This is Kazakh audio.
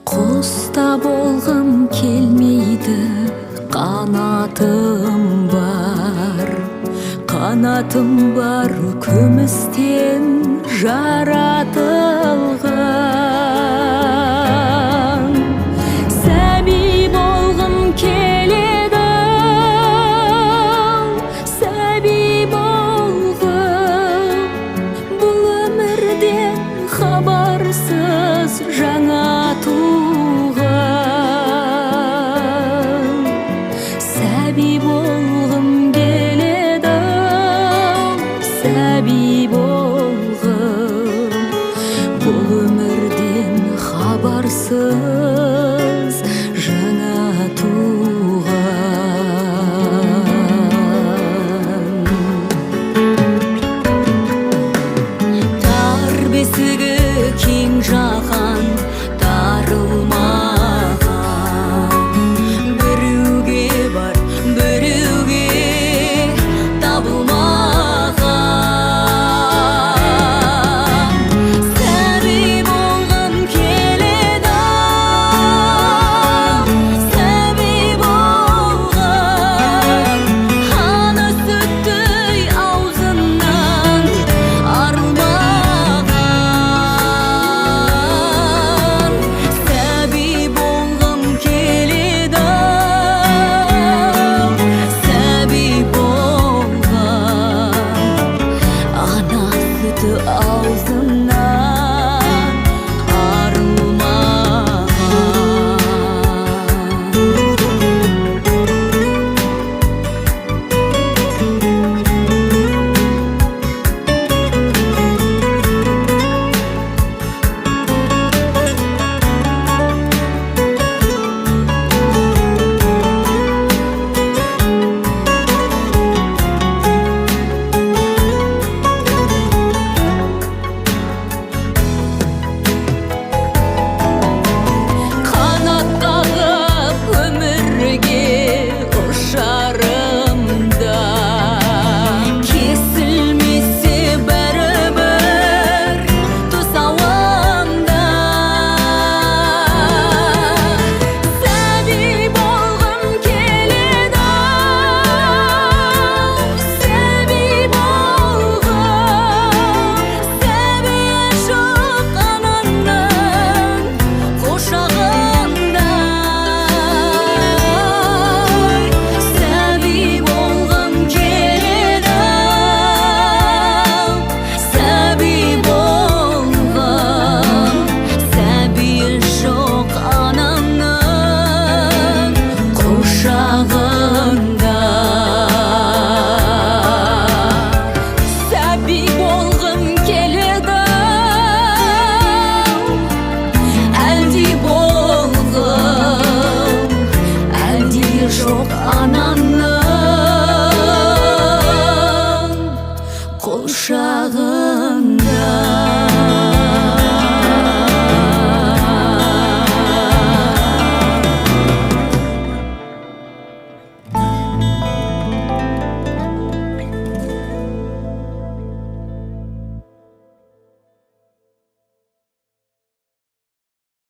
Құста болғым келмейді, қанатым бар күмістен жаратылған. Сәби болғым келеді, сәби болғым, бұл өмірден хабарсыз жаңа туған. Сәби болғым келеді, сәби болғым, бұл өмірден хабарсыз жаңа туған. Тар бесігі кең жаһан тарылмаған, біреуге бар, біреуге табылмаған. Сәби болғым келеді, сәби болғым, ана сүттей аузынан арылмаған. Сәби болғым келеді, сәби болғым, ана сүті аузынан